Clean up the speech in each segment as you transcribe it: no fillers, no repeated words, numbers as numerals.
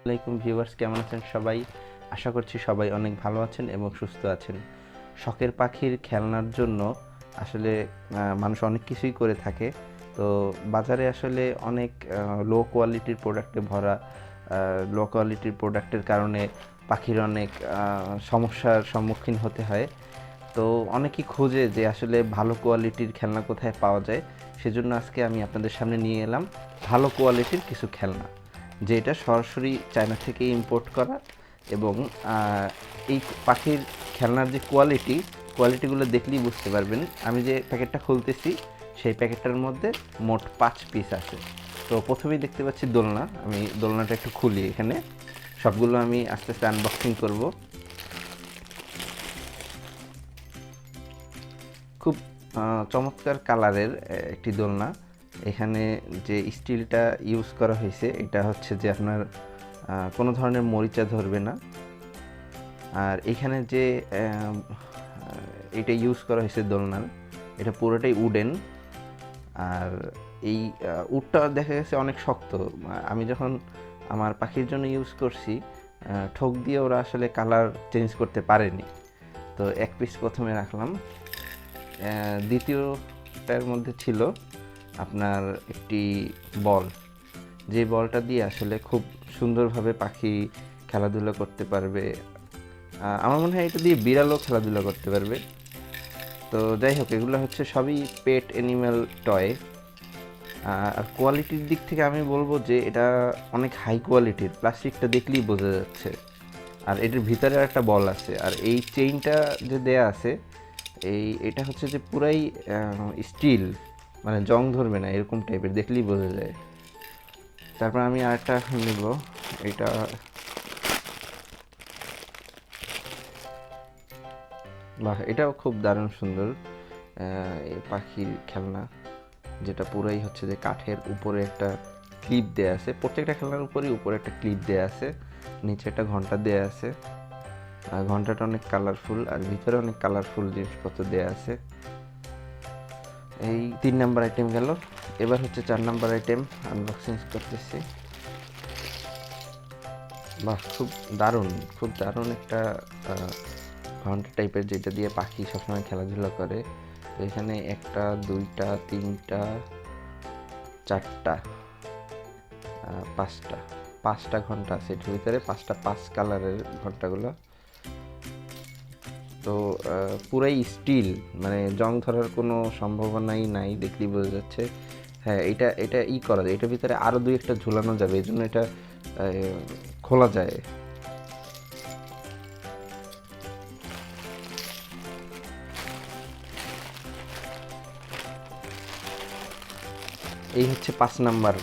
আসসালামাইকুম ভিউয়ার্স, কেমন আছেন সবাই? আশা করছি সবাই অনেক ভালো আছেন এবং সুস্থ আছেন। শখের পাখির খেলনার জন্য আসলে মানুষ অনেক কিছুই করে থাকে। তো বাজারে আসলে অনেক লো কোয়ালিটির প্রোডাক্টে ভরা। লো কোয়ালিটির প্রোডাক্টের কারণে পাখির অনেক সমস্যার সম্মুখীন হতে হয়। তো অনেকেই খোঁজে যে আসলে ভালো কোয়ালিটির খেলনা কোথায় পাওয়া যায়। সেজন্য আজকে আমি আপনাদের সামনে নিয়ে এলাম ভালো কোয়ালিটির কিছু খেলনা, যেটা সরাসরি চায়না থেকে ইম্পোর্ট করা। এবং এই পাখির খেলনার যে কোয়ালিটিগুলো দেখলেই বুঝতে পারবেন। আমি যে প্যাকেটটা খুলতেছি সেই প্যাকেটটার মধ্যে মোট 5 পিস আছে। তো প্রথমেই দেখতে পাচ্ছি দোলনা। আমি দোলনাটা একটু খুলি। এখানে সবগুলো আমি আস্তে আস্তে আনবক্সিং করব। খুব চমৎকার কালারের একটি দোলনা। এখানে যে স্টিলটা ইউজ করা হয়েছে এটা হচ্ছে যে আপনার কোনো ধরনের মরিচা ধরবে না। আর এখানে যে এটা ইউজ করা হয়েছে দোলনার, এটা পুরোটাই উডেন। আর এই উডটা দেখা গেছে অনেক শক্ত। আমি যখন আমার পাখির জন্য ইউজ করছি, ঠোক দিয়ে ওরা আসলে কালার চেঞ্জ করতে পারেনি। তো এক পিস প্রথমে রাখলাম। দ্বিতীয়টার মধ্যে ছিল আপনার একটি বল, যে বলটা দিয়ে আসলে খুব সুন্দরভাবে পাখি খেলাধুলা করতে পারবে। আমার মনে হয় এটা দিয়ে বিড়ালও খেলাধুলা করতে পারবে। তো যাই হোক, এগুলো হচ্ছে সবই পেট অ্যানিম্যাল টয়। আর কোয়ালিটির দিক থেকে আমি বলবো যে এটা অনেক হাই কোয়ালিটির। প্লাস্টিকটা দেখলেই বোঝা যাচ্ছে। আর এটার ভিতরে একটা বল আছে। আর এই চেইনটা যে দেয়া আছে, এটা হচ্ছে যে পুরাই স্টিল, মানে জং ধরবে না এরকম টাইপের, দেখলেই বোঝা যায়। তারপর আমি আরেকটা নিব। এটা বাহ, এটাও খুব দারুণ সুন্দর। এই পাখির খেলনা, যেটা পুরাই হচ্ছে যে কাঠের, উপরে একটা ক্লিপ দেয়া আছে। প্রত্যেকটা খেলনার উপরেই উপরে একটা ক্লিপ দেয়া আছে, নিচে একটা ঘন্টা দেয়া আছে। আর ঘন্টাটা অনেক কালারফুল, আর ভিতরে অনেক কালারফুল জিনিসপত্র দেয়া আছে। এই 3 নাম্বার আইটেম গেল। এবার হচ্ছে 4 নাম্বার আইটেম আনবক্সিং করতেছি। বাহ, খুব দারুণ একটা ঘন্টা টাইপের, যেটা দিয়ে পাখি সবসময় খেলাধুলা করে। তো এখানে একটা, দুইটা, তিনটা, চারটা, পাঁচটা ঘন্টা আছে এটার ভিতরে। 5 কালারের ঘন্টাগুলো। তো পুরাই স্টিল, মানে জং ধরার কোনো সম্ভাবনাই নাই, দেখলেই বোঝা যাচ্ছে। হ্যাঁ, এটা এটা ই করা যায়, এটার ভিতরে আরও দুই একটা ঝুলানো যাবে, এই জন্য এটা খোলা যায়। এই হচ্ছে 5 নাম্বার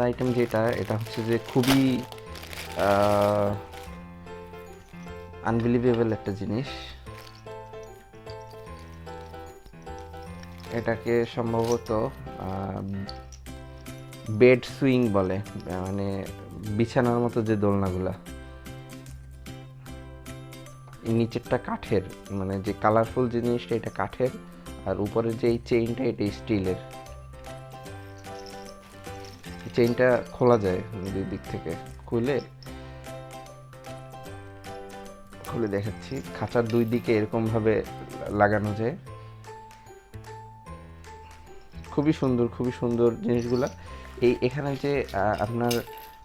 আইটেম। যেটা এটা হচ্ছে যে খুবই আনবিলিভেবল একটা জিনিস। এটাকে সম্ভবত বেড সুইং বলে, মানে বিছানার মতো যে দোলনাগুলা। নিচেরটা কাঠের, মানে যে কালারফুল জিনিসটা এটা কাঠের, আর উপরে যে এই চেইনটা এটা স্টিলের। চেইনটা খোলা যায় দুই দিক থেকে। খুলে খুলে দেখাচ্ছি। খাঁচার দুই দিকে এরকমভাবে লাগানো যায়। খুবই সুন্দর জিনিসগুলা। এখানে যে আপনার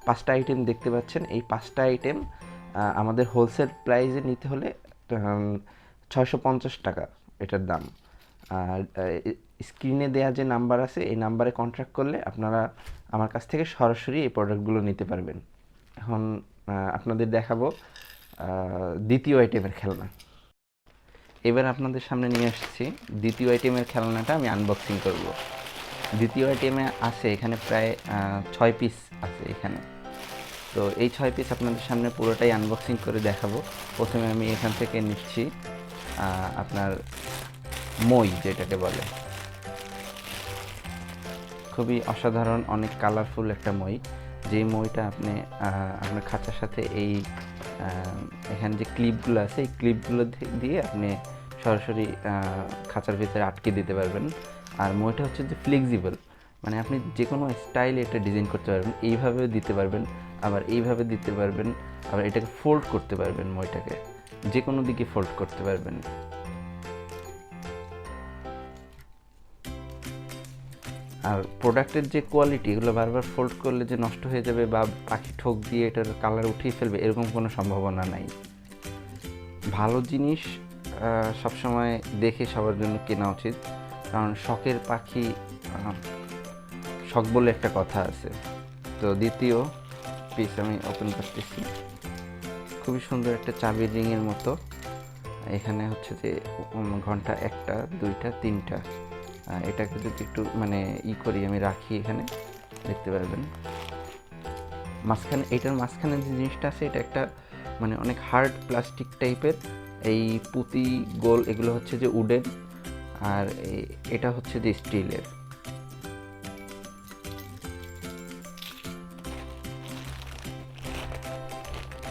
5টা আইটেম দেখতে পাচ্ছেন, এই 5টা আইটেম আমাদের হোলসেল প্রাইসে নিতে হলে 650 টাকা এটার দাম। আর স্ক্রিনে দেওয়া যে নাম্বার আছে, এই নাম্বারে কন্ট্যাক্ট করলে আপনারা আমার কাছ থেকে সরাসরি এই প্রোডাক্টগুলো নিতে পারবেন। এখন আপনাদের দেখাবো দ্বিতীয় আইটেমের খেলনা। এবার আপনাদের সামনে নিয়ে আসছি দ্বিতীয় আইটেমের খেলনাটা আমি আনবক্সিং করব। দ্বিতীয় আইটেমে আছে এখানে প্রায় 6 পিস আছে এখানে। তো এই 6 পিস আপনাদের সামনে পুরোটাই আনবক্সিং করে দেখাবো। প্রথমে আমি এখান থেকে নিচ্ছি আপনার মই, যেটাকে বলে। খুবই অসাধারণ, অনেক কালারফুল একটা মই। যেই মইটা আপনি আপনার খাঁচার সাথে এই এখানে যে ক্লিপগুলো আছে, এই ক্লিপগুলো দিয়ে আপনি সরাসরি খাঁচার ভিতরে আটকে দিতে পারবেন। আর মইটা হচ্ছে যে ফ্লেক্সিবল, মানে আপনি যে কোনো স্টাইলে এটা ডিজাইন করতে পারবেন, এইভাবেও দিতে পারবেন। আবার এইভাবে দিতে পারবেন, আবার এটাকে ফোল্ড করতে পারবেন, মইটাকে যে কোনো দিকে ফোল্ড করতে পারবেন। আর প্রোডাক্টের যে কোয়ালিটি, এগুলো বারবার ফোল্ড করলে যে নষ্ট হয়ে যাবে বা পাখি ঠোক দিয়ে এটার কালার উঠিয়ে ফেলবে এরকম কোনো সম্ভাবনা নাই। ভালো জিনিস সবসময় দেখে সবার জন্য কেনা উচিত, কারণ শখের পাখি, শখ বলে একটা কথা আছে। তো দ্বিতীয় পিস আমি ওপেন করতেছি। খুবই সুন্দর একটা চাবির রিংয়ের মতো। এখানে হচ্ছে যে ঘন্টা 1টা 2টা 3টা। এটাকে যদি একটু মানে করি, আমি রাখি, এখানে দেখতে পারবেন মাঝখানে, এটার মাঝখানে যে জিনিসটা আছে এটা একটা মানে অনেক হার্ড প্লাস্টিক টাইপের। এই পুঁতি গোল এগুলো হচ্ছে যে উডেন, আর এটা হচ্ছে যে স্টিলের।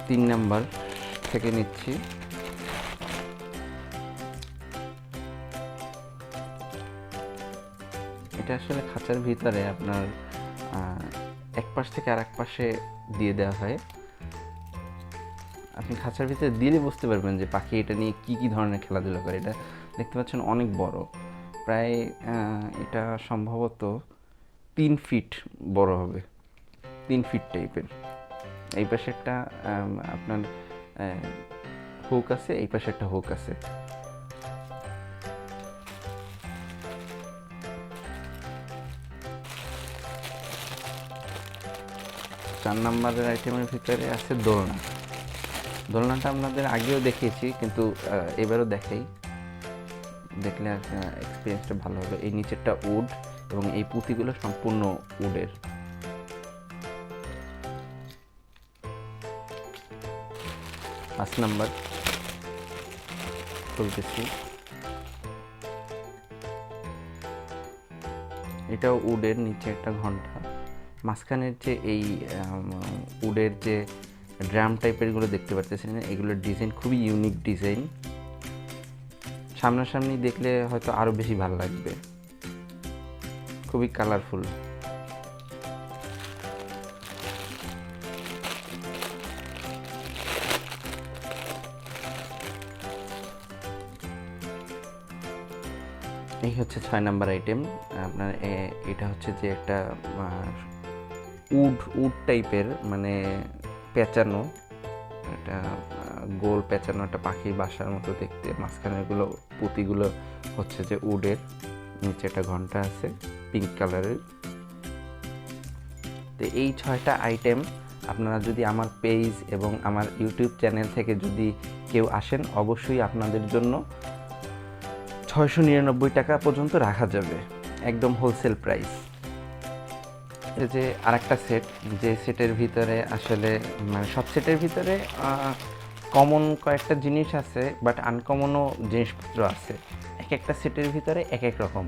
তিন নাম্বার থেকে নিচ্ছি। এটা আসলে খাঁচার ভিতরে আপনার এক পাশ থেকে আর এক পাশে দিয়ে দেওয়া হয়। আপনি খাঁচার ভিতরে দিলে বুঝতে পারবেন যে পাখি এটা নিয়ে কি কি ধরনের খেলাধুলা করে। এটা দেখতে পাচ্ছেন অনেক বড়, প্রায় এটা সম্ভবত 3 ফিট বড় হবে, 3 ফিট টাইপের। এই পাশে একটা আপনার হুক আছে, এই পাশে একটা হুক আছে। চার নাম্বারের আইটেমের ভিতরে আছে দোলনা। দোলনাটা আপনাদের আগেও দেখিয়েছি, কিন্তু এবারও দেখাই, দেখলে এক্সপিরিয়েন্সটা ভালো হবে। এই নিচেরটা উড এবং এই পুঁতিগুলো সম্পূর্ণ উডের। 5 নাম্বার খুলতেছি। এটাও উডের, নিচে একটা ঘন্টা, মাঝখানের যে এই উডের যে ড্রাম টাইপের গুলো দেখতে পাচ্ছেন, এগুলোর ডিজাইন খুবই ইউনিক ডিজাইন। সামনাসামনি দেখলে হয়তো আরও বেশি ভালো লাগবে, খুবই কালারফুল। এই হচ্ছে 6 নাম্বার আইটেম আপনার। এটা হচ্ছে যে একটা উড টাইপের, মানে পেঁচানো, একটা গোল পেঁচানো একটা পাখি বাসার মতো দেখতে। মাঝখানেরগুলো পুঁতিগুলো হচ্ছে যে উডের, নিচে একটা ঘন্টা আছে পিঙ্ক কালারের। তো এই 6টা আইটেম আপনারা যদি আমার পেজ এবং আমার ইউটিউব চ্যানেল থেকে যদি কেউ আসেন, অবশ্যই আপনাদের জন্য 699 টাকা পর্যন্ত রাখা যাবে, একদম হোলসেল প্রাইস। এই যে আরেকটা সেট, যে সেটের ভিতরে আসলে মানে সব সেটের ভিতরে কমন কয়েকটা জিনিস আছে, বাট আনকমনও জিনিসপত্র আছে। এক একটা সেটের ভিতরে এক এক রকম।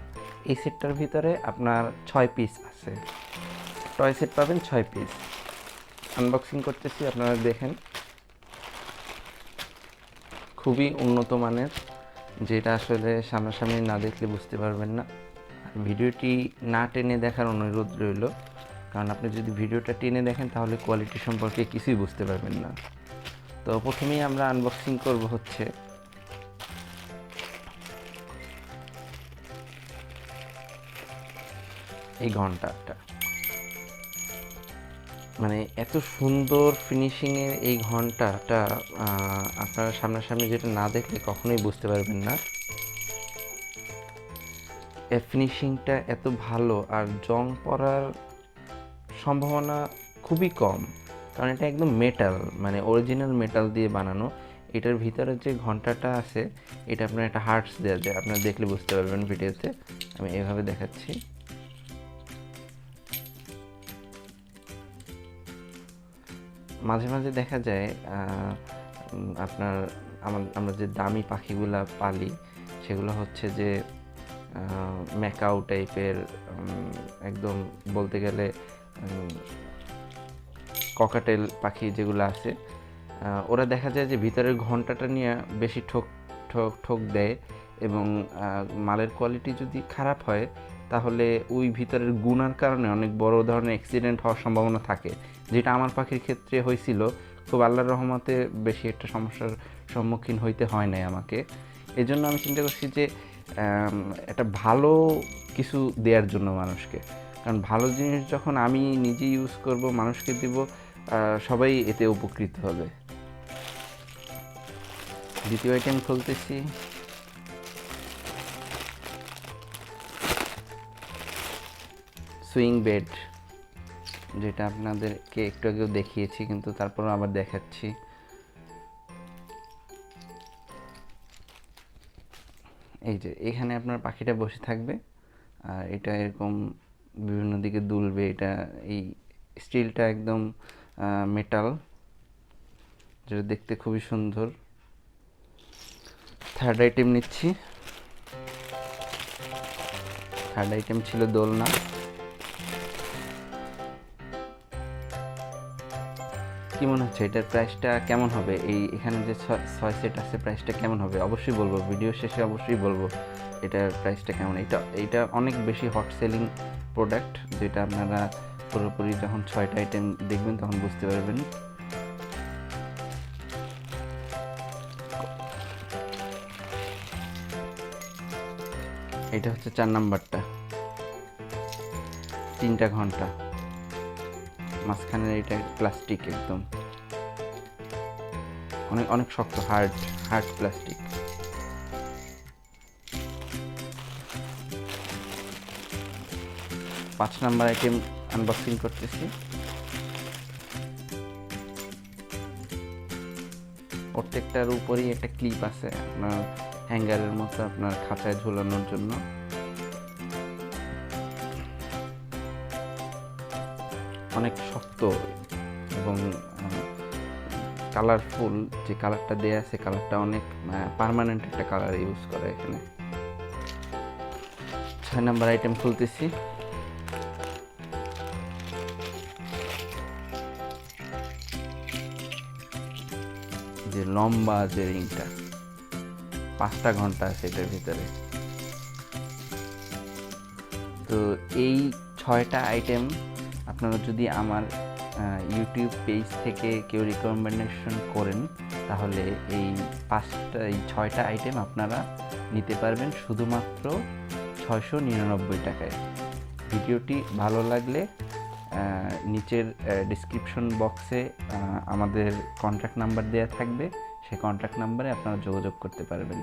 এই সেটটার ভিতরে আপনার 6 পিস আছে, টয় সেট পাবেন 6 পিস। আনবক্সিং করতেছি, আপনারা দেখেন, খুবই উন্নত মানের, যেটা আসলে সামনাসামনি না দেখলে বুঝতে পারবেন না। আর ভিডিওটি না টেনে দেখার অনুরোধ রইল, কারণ আপনি যদি ভিডিওটা টেনে দেখেন তাহলে কোয়ালিটি সম্পর্কে কিছুই বুঝতে পারবেন না। তো প্রথমেই আমরা আনবক্সিং করব হচ্ছে এই ঘন্টাটা। মানে এত সুন্দর ফিনিশিংয়ের এই ঘন্টাটা আপনারা সামনাসামনি যেটা না দেখলে কখনোই বুঝতে পারবেন না। এর ফিনিশিংটা এত ভালো, আর জং পড়ার সম্ভাবনা খুবই কম, কারণ এটা একদম মেটাল, মানে অরিজিনাল মেটাল দিয়ে বানানো। এটার ভিতরে যে ঘন্টাটা আছে এটা আপনার একটা হার্টস দেওয়া যায়, আপনারা দেখলে বুঝতে পারবেন ভিডিওতে। আমি এভাবে দেখাচ্ছি। মাঝে মাঝে দেখা যায় আপনার আমরা যে দামি পাখিগুলা পালি সেগুলো হচ্ছে যে ম্যাকাও টাইপের, একদম বলতে গেলে ককাটেল পাখি যেগুলো আছে, ওরা দেখা যায় যে ভিতরের ঘন্টাটা নিয়ে বেশি ঠোক ঠোক ঠোক দেয়, এবং মালের কোয়ালিটি যদি খারাপ হয় তাহলে ওই ভিতরের গুণার কারণে অনেক বড় ধরনের অ্যাক্সিডেন্ট হওয়ার সম্ভাবনা থাকে, যেটা আমার পাখির ক্ষেত্রে হয়েছিল। খুব আল্লাহর রহমতে বেশি একটা সমস্যার সম্মুখীন হইতে হয় নাই আমাকে। এই জন্য আমি চিন্তা করছি যে একটা ভালো কিছু দেওয়ার জন্য মানুষকে, কারণ ভালো জিনিস যখন আমি নিজে ইউজ করব, মানুষকে দিব, সবাই এতে উপকৃত হবে। দ্বিতীয় আইটেম খুলতেছি। সুইং বেড, যেটা আপনাদেরকে একটু আগেও দেখিয়েছি, কিন্তু তারপরও আবার দেখাচ্ছি। এই যে এখানে আপনার পাখিটা বসে থাকবে, আর এটা এরকম বিভিন্ন দিকে দুলবে। এটা এই স্টিলটা একদম মেটাল, যেটা দেখতে খুবই সুন্দর। থার্ড আইটেম নিচ্ছি। থার্ড আইটেম ছিল দোলনা। কি মনে হচ্ছে এটার প্রাইসটা কেমন হবে? এখানে যে 6 সেট আছে, প্রাইসটা কেমন হবে অবশ্যই বলবো, ভিডিও শেষে অবশ্যই বলবো এটার প্রাইসটা কেমন। এটা অনেক বেশি হট সেলিং প্রোডাক্ট, যেটা আপনারা পুরোপুরি যখন 6টা আইটেম দেখবেন তখন বুঝতে পারবেন। এটা হচ্ছে 4 নাম্বারটা, 3টা ঘন্টা, মাঝখানের এটা প্লাস্টিক, একদম অনেক অনেক শক্ত, hard plastic. 5 number item unboxing করতেছি। প্রত্যেকটার উপরেই একটা ক্লিপ আছে, আপনার হ্যাঙ্গারের মতো আপনার খাঁচায় ঝুলানোর জন্য। অনেক শক্ত এবং কালারফুল। যে কালারটা দেয়া আছে, কালারটা অনেক পার্মানেন্ট একটা কালার ইউজ করে এখানে। 6 নাম্বার আইটেম খুলতেছি। যে লম্বা যে রিংটা, 5টা ঘন্টা আছে এটার ভিতরে। তো এই 6টা আইটেম আপনারা যদি আমার ইউটিউব পেজ থেকে কেউ রিকমেন্ডেশন করেন, তাহলে এই 6টা আইটেম আপনারা নিতে পারবেন শুধুমাত্র 699 টাকায়। ভিডিওটি ভালো লাগলে নিচের ডিসক্রিপশন বক্সে আমাদের কন্ট্যাক্ট নাম্বার দেওয়া থাকবে, সেই কন্ট্যাক্ট নাম্বারে আপনারা যোগাযোগ করতে পারবেন।